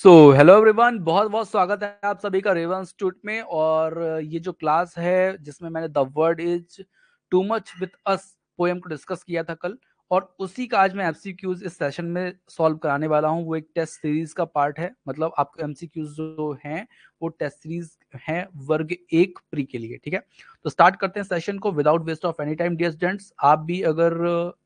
Hello everyone, बहुत बहुत स्वागत है आप सभी का रेवन इंस्टीट्यूट में। और ये जो क्लास है जिसमें मैंने the word is too much with us poem को डिस्कस किया था कल, और उसी का आज मैं एमसीक्यूज इस सेशन में सॉल्व कराने वाला हूँ। वो एक टेस्ट सीरीज का पार्ट है, मतलब आपके एमसीक्यूज जो हैं वो टेस्ट सीरीज हैं वर्ग एक प्री के लिए। ठीक है, तो स्टार्ट करते हैं सेशन को without waste of any time. Dear students, आप भी अगर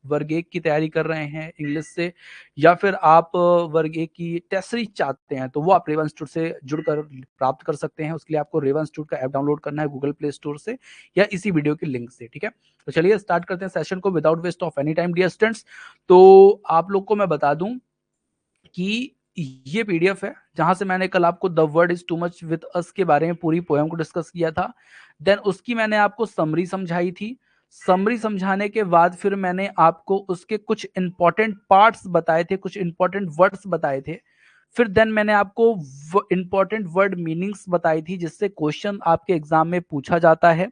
वर्ग एक की तैयारी कर रहे हैं इंग्लिश से, या फिर आप वर्ग एक की टेस्ट सीरीज चाहते हैं, तो वो आप रेवन इंस्टीट्यूट से जुड़कर प्राप्त कर सकते हैं। उसके लिए आपको रेवन इंस्टीट्यूट का ऐप डाउनलोड करना है गूगल प्ले स्टोर से या इसी वीडियो के लिंक से। ठीक है, तो चलिए स्टार्ट करते हैं सेशन को without waste of any time. Dear students, तो आप लोग को मैं बता दूं कि ये पीडीएफ है जहां से मैंने कल आपको the word is too much with us के बारे में पूरी पोएम को डिस्कस किया था। देन उसकी मैंने आपको समरी समझाई थी। समरी समझाने के बाद फिर मैंने आपको उसके कुछ इंपॉर्टेंट पार्ट्स बताए थे, कुछ इंपॉर्टेंट वर्ड्स बताए थे। फिर देन मैंने आपको इंपॉर्टेंट वर्ड मीनिंग्स बताई थी जिससे क्वेश्चन आपके एग्जाम में पूछा जाता है।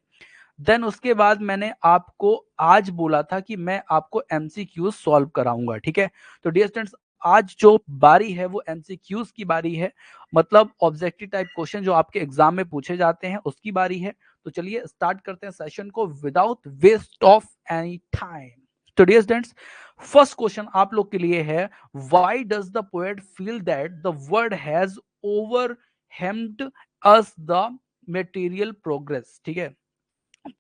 देन उसके बाद मैंने आपको आज बोला था कि मैं आपको एमसीक्यूज सॉल्व कराऊंगा। ठीक है, तो डियर स्टूडेंट्स, आज जो बारी है वो एमसीक्यूज की बारी है, मतलब ऑब्जेक्टिव टाइप क्वेश्चन जो आपके एग्जाम में पूछे जाते हैं उसकी बारी है। तो चलिए स्टार्ट करते हैं सेशन को without waste of any time. तो डियर स्टूडेंट्स, फर्स्ट क्वेश्चन आप लोग के लिए है, why does the poet feel that the world has overwhelmed us the material progress. ठीक है,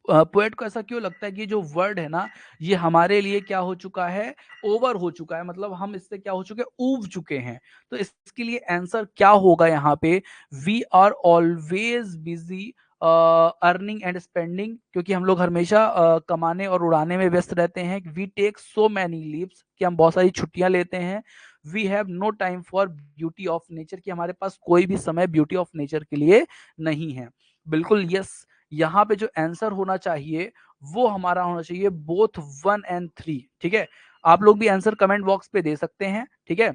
पोएट को ऐसा क्यों लगता है कि जो वर्ड है ना, ये हमारे लिए क्या हो चुका है, ओवर हो चुका है, मतलब हम इससे क्या हो चुके हैं, ऊब चुके हैं। तो इसके लिए आंसर क्या होगा यहाँ पे, we are always busy earning and spending, क्योंकि हम लोग हमेशा कमाने और उड़ाने में व्यस्त रहते हैं। We take so many leaves, कि हम बहुत सारी छुट्टियां लेते हैं। We have no time for beauty of nature, कि हमारे पास कोई भी समय ब्यूटी ऑफ नेचर के लिए नहीं है। बिल्कुल यस, यहाँ पे जो आंसर होना चाहिए वो हमारा होना चाहिए बोथ 1 और 3। ठीक है, आप लोग भी आंसर कमेंट बॉक्स पे दे सकते हैं। ठीक है,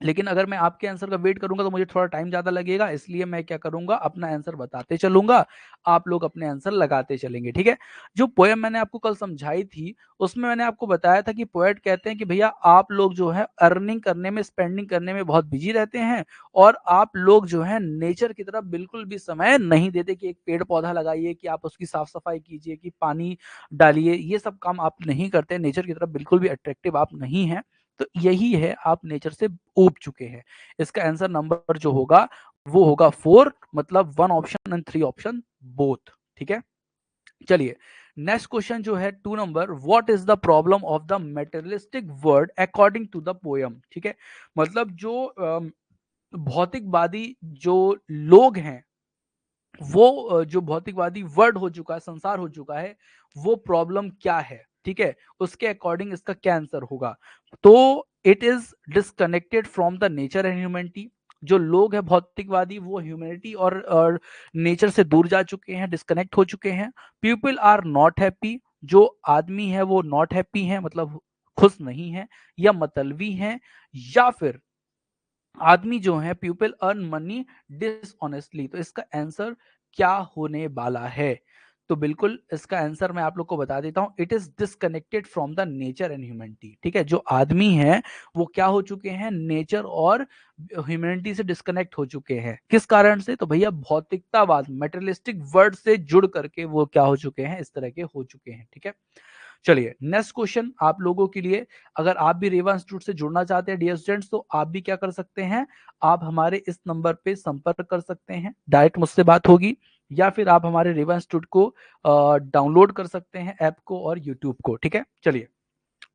लेकिन अगर मैं आपके आंसर का वेट करूंगा तो मुझे थोड़ा टाइम ज्यादा लगेगा, इसलिए मैं क्या करूंगा, अपना आंसर बताते चलूंगा, आप लोग अपने आंसर लगाते चलेंगे। ठीक है, जो पोएम मैंने आपको कल समझाई थी उसमें मैंने आपको बताया था कि पोएट कहते हैं कि भैया आप लोग जो है अर्निंग करने में, स्पेंडिंग करने में बहुत बिजी रहते हैं, और आप लोग जो है नेचर की तरफ बिल्कुल भी समय नहीं देते, कि एक पेड़ पौधा लगाइए, कि आप उसकी साफ सफाई कीजिए, कि पानी डालिए, ये सब काम आप नहीं करते, नेचर की तरफ बिल्कुल भी अट्रैक्टिव आप नहीं है। तो यही है, आप नेचर से ऊब चुके हैं। इसका आंसर नंबर जो होगा वो होगा 4, मतलब 1 ऑप्शन एंड 3 ऑप्शन बोथ। ठीक है, चलिए नेक्स्ट क्वेश्चन जो है 2 number, what is the problem of the materialistic world according to the poem. ठीक है, मतलब जो भौतिकवादी जो लोग हैं, वो जो भौतिकवादी वर्ड हो चुका है, संसार हो चुका है, वो प्रॉब्लम क्या है। ठीक है, उसके अकॉर्डिंग इसका क्या आंसर होगा, तो it is disconnected from the nature and humanity. जो लोग हैं भौतिकवादी वो ह्यूमैनिटी और नेचर से दूर जा चुके हैं, डिस्कनेक्ट हो चुके हैं। पीपल आर नॉट हैप्पी, जो आदमी है वो नॉट हैप्पी है, मतलब खुश नहीं है या मतलबी हैं, या फिर आदमी जो है पीपल अर्न मनी डिसऑनेस्टली। तो इसका आंसर क्या होने वाला है, तो बिल्कुल इसका आंसर मैं आप लोग को बता देता हूं, it is disconnected from the nature and humanity. ठीक है, जो आदमी है वो क्या हो चुके हैं, नेचर और ह्यूमैनिटी से डिस्कनेक्ट हो चुके हैं। किस कारण से, तो भैया भौतिकतावाद, मेटेरियलिस्टिक वर्ड से जुड़ करके वो क्या हो चुके हैं, इस तरह के हो चुके हैं। ठीक है, चलिए नेक्स्ट क्वेश्चन आप लोगों के लिए, अगर आप भी रेवा इंस्टीट्यूट से जुड़ना चाहते हैं डियर स्टूडेंट्स, तो आप भी क्या कर सकते हैं, आप हमारे इस नंबर पे संपर्क कर सकते हैं, डायरेक्ट मुझसे बात होगी, या फिर आप हमारे रेवा इंस्टीट्यूट को डाउनलोड कर सकते हैं ऐप को और यूट्यूब को। ठीक है, चलिए,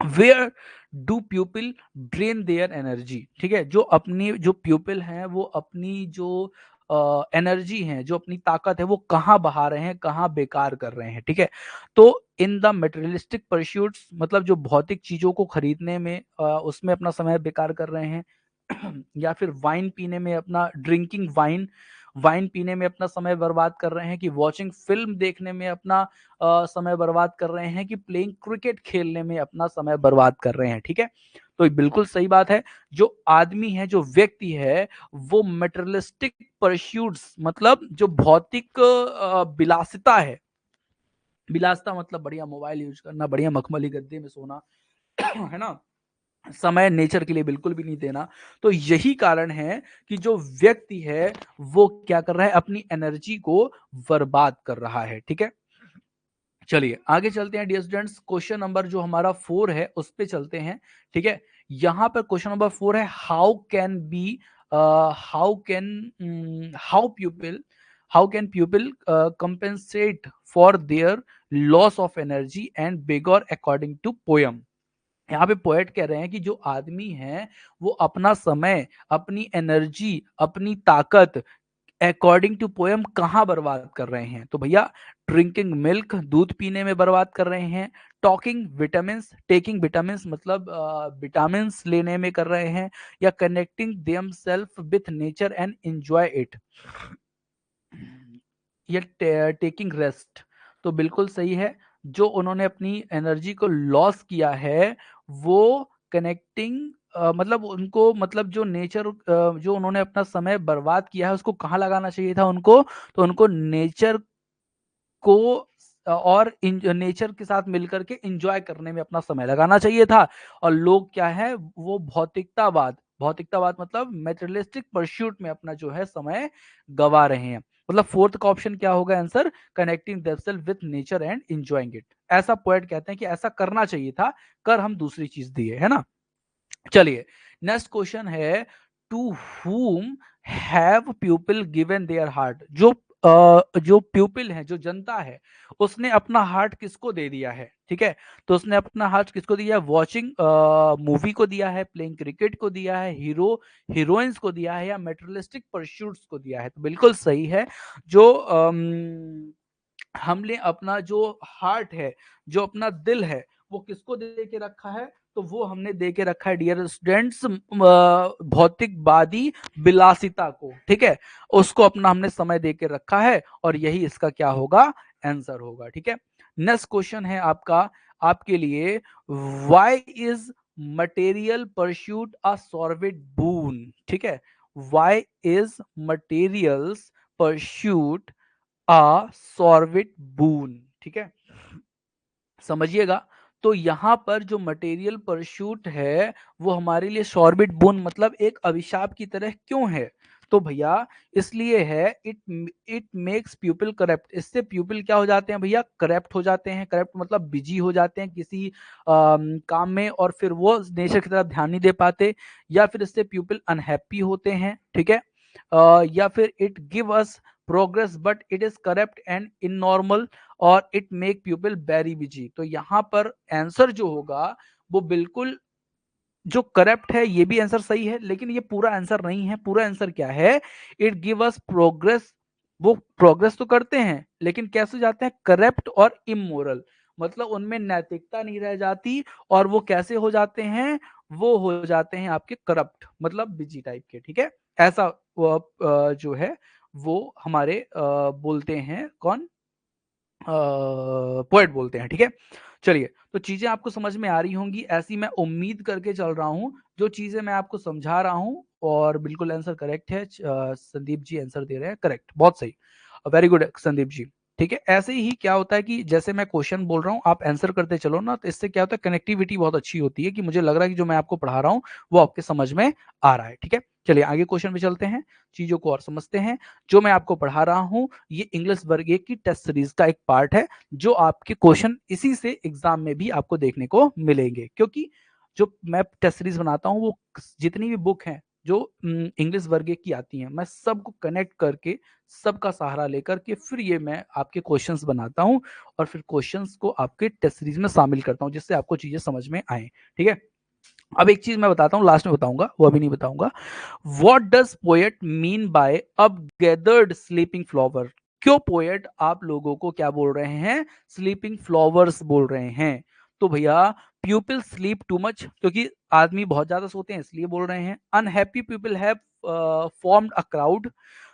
where do people drain their energy. ठीक है, जो अपनी जो पीपल हैं वो अपनी जो एनर्जी है, जो अपनी ताकत है, वो कहाँ बहा रहे हैं, कहाँ बेकार कर रहे हैं। ठीक है, तो इन द मटेरियलिस्टिक परस्यूट्स, मतलब जो भौतिक चीजों को खरीदने में, उसमें अपना समय बेकार कर रहे हैं, या फिर वाइन पीने में, अपना ड्रिंकिंग वाइन, वाइन पीने में अपना समय बर्बाद कर रहे हैं, कि वॉचिंग फिल्म देखने में अपना समय बर्बाद कर रहे हैं, कि प्लेइंग क्रिकेट खेलने में अपना समय बर्बाद कर रहे हैं। ठीक है, तो बिल्कुल सही बात है, जो आदमी है, जो व्यक्ति है, वो मटेरियलिस्टिक परस्यूट्स, मतलब जो भौतिक विलासिता है, विलासिता मतलब बढ़िया मोबाइल यूज करना, बढ़िया मखमली गद्दे में सोना, है ना, समय नेचर के लिए बिल्कुल भी नहीं देना। तो यही कारण है कि जो व्यक्ति है वो क्या कर रहा है, अपनी एनर्जी को बर्बाद कर रहा है। ठीक है, चलिए आगे चलते हैं डियर स्टूडेंट्स। क्वेश्चन नंबर जो हमारा 4 है उस पे चलते हैं। ठीक है, यहाँ पर क्वेश्चन नंबर 4 है, how can people compensate for their loss of energy and vigour according to poem. यहाँ पे पोएट कह रहे हैं कि जो आदमी है वो अपना समय, अपनी एनर्जी, अपनी ताकत अकॉर्डिंग टू पोएम कहाँ बर्बाद कर रहे हैं। तो भैया, ड्रिंकिंग मिल्क, दूध पीने में बर्बाद कर रहे हैं। टेकिंग विटामिन मतलब विटामिन लेने में कर रहे हैं, या connecting them self with nature and enjoy it, या टेकिंग रेस्ट। तो बिल्कुल सही है, जो उन्होंने अपनी एनर्जी को लॉस किया है वो कनेक्टिंग मतलब उनको, मतलब जो नेचर, जो उन्होंने अपना समय बर्बाद किया है उसको कहाँ लगाना चाहिए था उनको, तो उनको नेचर को और नेचर के साथ मिलकर के एंजॉय करने में अपना समय लगाना चाहिए था। और लोग क्या है, वो भौतिकतावाद मतलब मेटेरियलिस्टिक परस्यूट में अपना जो है समय गवा रहे हैं। मतलब फोर्थ का ऑप्शन क्या होगा answer, connecting themselves with nature and enjoying it. ऐसा पोएट कहते हैं कि ऐसा करना चाहिए था, कर हम दूसरी चीज दिए, है ना। चलिए नेक्स्ट क्वेश्चन है, to whom have people given their heart. जो प्यूपिल है, जो जनता है, उसने अपना हार्ट किसको दे दिया है। ठीक है, तो उसने अपना हार्ट किसको दिया है, वॉचिंग मूवी को दिया है, प्लेइंग क्रिकेट को दिया है, हीरोइंस को दिया है, या मेटेरियलिस्टिक परस्यूट्स को दिया है। तो बिल्कुल सही है, जो हमने अपना जो हार्ट है, जो अपना दिल है, वो किसको दे के रखा है, तो वो हमने दे के रखा है डियर स्टूडेंट्स, भौतिकवादी विलासिता को। ठीक है, उसको अपना हमने समय दे के रखा है, और यही इसका क्या होगा, आंसर होगा। ठीक है, नेक्स्ट क्वेश्चन है आपका, आपके लिए, व्हाई इज मटेरियल परस्यूट अ सॉर्बिड बून। ठीक है, व्हाई इज मटेरियल्स परस्यूट अ सॉर्बिड बून। ठीक है, समझिएगा। तो यहाँ पर जो मटेरियल परस्यूट है वो हमारे लिए सॉर्बिड बोन मतलब एक अभिशाप की तरह क्यों है, तो भैया इसलिए है, इट मेक्स पीपल करप्ट। इससे पीपल क्या हो जाते हैं भैया, करप्ट हो जाते हैं। करप्ट मतलब बिजी हो जाते हैं किसी काम में, और फिर वो नेचर की तरफ ध्यान नहीं दे पाते, या फिर इससे पीपल अनहैप्पी होते हैं। ठीक है, या फिर it give us progress but it is corrupt and abnormal, और it make people very busy. तो यहाँ पर आंसर जो होगा वो बिल्कुल जो करप्ट है, ये भी आंसर सही है, लेकिन ये पूरा आंसर नहीं है। पूरा आंसर क्या है, इट गिव अस प्रोग्रेस। वो प्रोग्रेस तो करते हैं, लेकिन कैसे जाते हैं, करप्ट और इमोरल, मतलब उनमें नैतिकता नहीं रह जाती, और वो कैसे हो जाते हैं, वो हो जाते हैं आपके करप्ट, मतलब बिजी टाइप के। ठीक है, ऐसा जो है वो हमारे बोलते हैं कौन, पोएट बोलते हैं। ठीक है, चलिए, तो चीजें आपको समझ में आ रही होंगी, ऐसी मैं उम्मीद करके चल रहा हूं। जो चीजें मैं आपको समझा रहा हूं, और बिल्कुल आंसर करेक्ट है। संदीप जी आंसर दे रहे हैं, करेक्ट, बहुत सही, वेरी गुड संदीप जी। ठीक है, ऐसे ही क्या होता है कि जैसे मैं क्वेश्चन बोल रहा हूँ आप आंसर करते चलो ना, तो इससे क्या होता है, कनेक्टिविटी बहुत अच्छी होती है, कि मुझे लग रहा है कि जो मैं आपको पढ़ा रहा हूँ वो आपके समझ में आ रहा है। ठीक है, चलिए आगे क्वेश्चन में चलते हैं, चीजों को और समझते हैं। जो मैं आपको पढ़ा रहा हूँ ये इंग्लिश वर्ग 1 की टेस्ट सीरीज का एक पार्ट है, जो आपके क्वेश्चन इसी से एग्जाम में भी आपको देखने को मिलेंगे, क्योंकि जो मैं टेस्ट सीरीज बनाता हूँ वो जितनी भी बुक हैं जो इंग्लिश वर्ग 1 की आती हैं, मैं सबको कनेक्ट करके, सबका सहारा लेकर के फिर ये मैं आपके क्वेश्चंस बनाता हूँ, और फिर क्वेश्चंस को आपके टेस्ट सीरीज में शामिल करता हूँ, जिससे आपको चीजें समझ में आए। ठीक है, अब एक चीज मैं बताता हूँ, लास्ट में बताऊंगा, वो अभी नहीं बताऊंगा। What does poet mean by अब गैदर्ड स्लीपिंग फ्लावर। क्यों पोएट आप लोगों को क्या बोल रहे हैं, स्लीपिंग फ्लावर्स बोल रहे हैं। तो भैया, पीपल स्लीप टू मच, क्योंकि आदमी बहुत ज्यादा सोते हैं इसलिए बोल रहे हैं। Unhappy people have formed a crowd,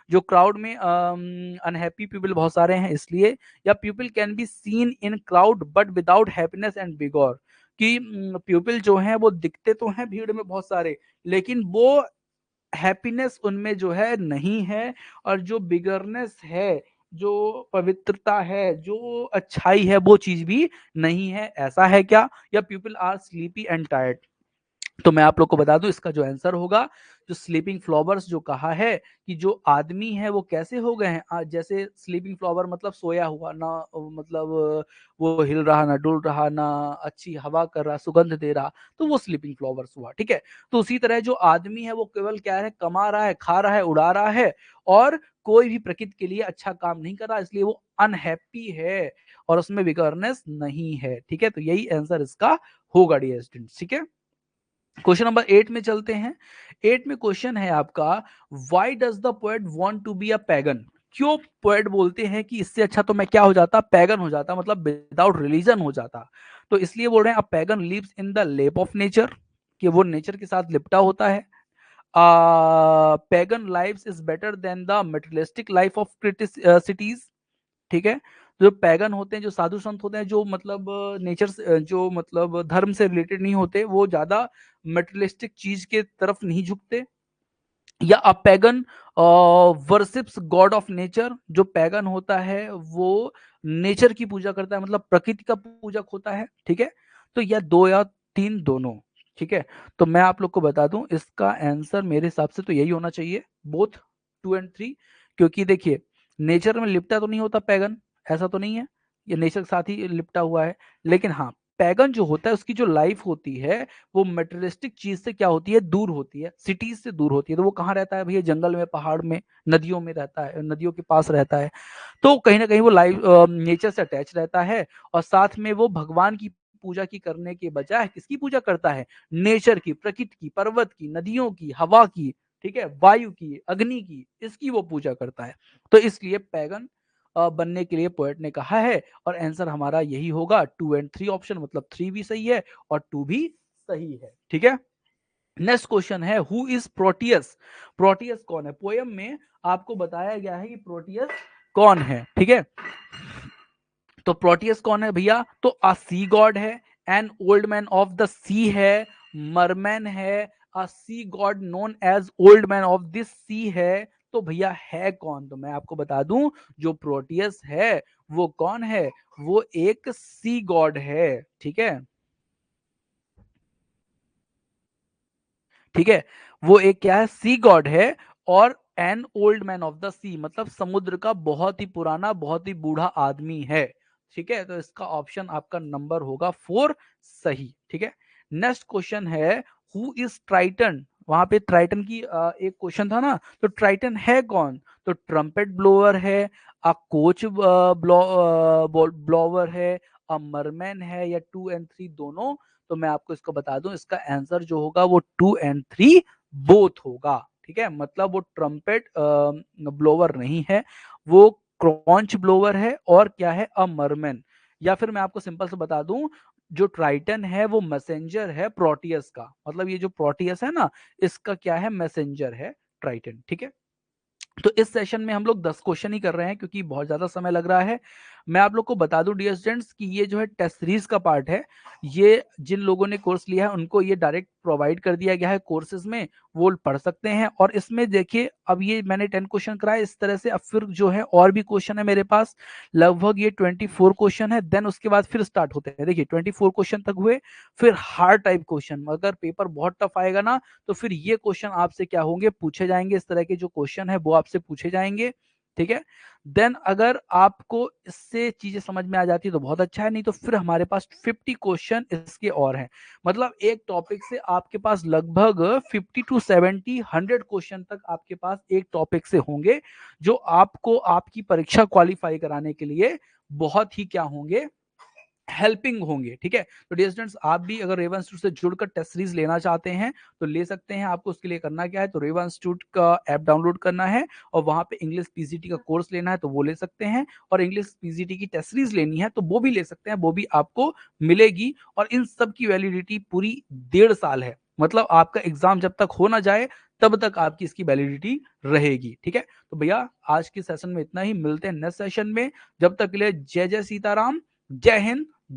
जो क्राउड में अनहैप्पी पीपल बहुत सारे हैं इसलिए। या people can be seen in crowd but without happiness and vigour, कि पीपल जो हैं वो दिखते तो हैं भीड़ में बहुत सारे, लेकिन वो हैप्पीनेस उनमें जो है नहीं है, और जो बिगरनेस है, जो पवित्रता है, जो अच्छाई है, वो चीज भी नहीं है। ऐसा है क्या, या people are sleepy and tired. तो मैं आप लोग को बता दूं इसका जो आंसर होगा, जो स्लीपिंग फ्लावर्स जो कहा है कि जो आदमी है वो कैसे हो गए हैं, जैसे स्लीपिंग फ्लावर मतलब सोया हुआ ना, मतलब वो हिल रहा ना डुल रहा ना, अच्छी हवा कर रहा, सुगंध दे रहा, तो वो स्लीपिंग फ्लावर्स हुआ। ठीक है, तो उसी तरह जो आदमी है वो केवल क्या है, कमा रहा है, खा रहा है, उड़ा रहा है, और कोई भी प्रकृति के लिए अच्छा काम नहीं कर रहा, इसलिए वो अनहैप्पी है और उसमें विगर्नेस नहीं है। ठीक है, तो यही आंसर इसका होगा डियर स्टूडेंट्स। ठीक है, क्वेश्चन नंबर 8 में चलते हैं। 8 में क्वेश्चन है आपका, why does the poet want to be a pagan? क्यों पोएट बोलते हैं कि इससे अच्छा तो मैं क्या हो जाता, पैगन हो जाता, मतलब विदाउट रिलीजन हो जाता। तो इसलिए बोल रहे हैं, a pagan lives in the lap of nature, कि वो नेचर के साथ लिपटा होता है। Pagan life is better than the materialistic life of cities. ठीक है, जो पैगन होते हैं, जो साधु संत होते हैं, जो मतलब नेचर से, जो मतलब धर्म से रिलेटेड नहीं होते, वो ज्यादा मटेरियलिस्टिक चीज के तरफ नहीं झुकते। या a pagan worships God of nature, जो पैगन होता है वो नेचर की पूजा करता है, मतलब प्रकृति का पूजक होता है। ठीक है, तो यह दो या तीन दोनों। ठीक है, तो मैं आप लोग को बता दूं इसका आंसर मेरे हिसाब से तो यही होना चाहिए, बोथ 2 और 3। क्योंकि देखिए, नेचर में लिपटा तो नहीं होता पैगन, ऐसा तो नहीं है, ये नेचर के साथ ही लिपटा हुआ है। लेकिन हाँ, पैगन जो होता है उसकी जो लाइफ होती है वो मटेरियलिस्टिक चीज से क्या होती है, दूर होती है, सिटीज से दूर होती है। तो वो कहाँ रहता है भैया, जंगल में, पहाड़ में, नदियों में रहता है, नदियों के पास रहता है। तो कहीं ना कहीं वो लाइफ नेचर से अटैच रहता है, और साथ में वो भगवान की पूजा की करने के बजाय किसकी पूजा करता है, नेचर की, प्रकृति की, पर्वत की, नदियों की, हवा की, ठीक है, वायु की, अग्नि की, इसकी वो पूजा करता है। तो इसलिए पैगन बनने के लिए पोएट ने कहा है, और आंसर हमारा यही होगा 2 और 3 ऑप्शन, मतलब 3 भी सही है और 2 भी सही है। ठीक है, नेक्स्ट क्वेश्चन है, हु इज प्रोटियस? प्रोटियस कौन है? पोयम में आपको बताया गया है कि प्रोटियस कौन है। ठीक है, तो प्रोटियस कौन है भैया? तो अ सी गॉड है, an old man of the sea है, मरमैन है, a sea god known as old man of this sea है। तो भैया है कौन? तो मैं आपको बता दूं, जो प्रोटियस है वो कौन है, वो एक सी गॉड है। ठीक है, ठीक है, वो एक क्या है, सी गॉड है, और an old man of the sea मतलब समुद्र का बहुत ही पुराना, बहुत ही बूढ़ा आदमी है। ठीक है, तो इसका ऑप्शन आपका नंबर होगा 4 सही। ठीक है, नेक्स्ट क्वेश्चन है, हु इज ट्राइटन? वहां पे ट्राइटन की एक क्वेश्चन था ना, तो ट्राइटन है कौन? तो ट्रम्पेट ब्लोअर है, अ कोच ब्लोअर है, अ मरमैन है, या 2 और 3 दोनों? तो मैं आपको इसको बता दूं, इसका आंसर जो होगा वो 2 और 3 बोथ होगा। ठीक है, मतलब वो ट्रम्पेट ब्लोवर नहीं है, वो क्रॉन्च ब्लोवर है, और क्या है, अमरमैन। या फिर मैं आपको सिंपल से बता दूं, जो ट्राइटन है वो मैसेंजर है प्रोटियस का, मतलब ये जो प्रोटियस है ना, इसका क्या है, मैसेंजर है ट्राइटन। ठीक है, तो इस सेशन में हम लोग 10 क्वेश्चन ही कर रहे हैं क्योंकि बहुत ज्यादा समय लग रहा है। मैं आप लोग को बता दूं डियर स्टूडेंट्स कि ये जो है टेस्ट सीरीज का पार्ट है, ये जिन लोगों ने कोर्स लिया है उनको ये डायरेक्ट प्रोवाइड कर दिया गया है कोर्सेज में, वो पढ़ सकते हैं। और इसमें देखिए, अब ये मैंने 10 क्वेश्चन कराए इस तरह से, अब फिर जो है और भी क्वेश्चन है मेरे पास, लगभग ये 24 क्वेश्चन है। देन उसके बाद फिर स्टार्ट होते हैं, देखिए 24 क्वेश्चन तक हुए, फिर हार्ड टाइप क्वेश्चन, अगर पेपर बहुत टफ आएगा ना तो फिर ये क्वेश्चन आपसे क्या होंगे, पूछे जाएंगे, इस तरह के जो क्वेश्चन है वो आपसे पूछे जाएंगे। ठीक है, देन अगर आपको इससे चीजें समझ में आ जाती है तो बहुत अच्छा है, नहीं तो फिर हमारे पास 50 क्वेश्चन इसके और हैं। मतलब एक टॉपिक से आपके पास लगभग 50 to 70 100 क्वेश्चन तक आपके पास एक टॉपिक से होंगे, जो आपको आपकी परीक्षा क्वालिफाई कराने के लिए बहुत ही क्या होंगे, हेल्पिंग होंगे। ठीक है, तो डियर स्टूडेंट्स, आप भी अगर रेवा इंस्टीट्यूट से जुड़कर टेस्ट सीरीज लेना चाहते हैं तो ले सकते हैं। आपको उसके लिए करना क्या है, तो रेवा इंस्टीट्यूट का ऐप डाउनलोड करना है, और वहां पे इंग्लिश पीजीटी का कोर्स लेना है तो वो ले सकते हैं, और इंग्लिश पीजीटी की टेस्ट सीरीज लेनी है तो वो भी ले सकते हैं, वो भी आपको मिलेगी। और इन सब की वैलिडिटी पूरी 1.5 साल है, मतलब आपका एग्जाम जब तक हो ना जाए तब तक आपकी इसकी वैलिडिटी रहेगी। ठीक है, तो भैया आज के सेशन में इतना ही, मिलते हैं नेक्स्ट सेशन में। जब तक के लिए जय जय सीताराम, जय हिंद,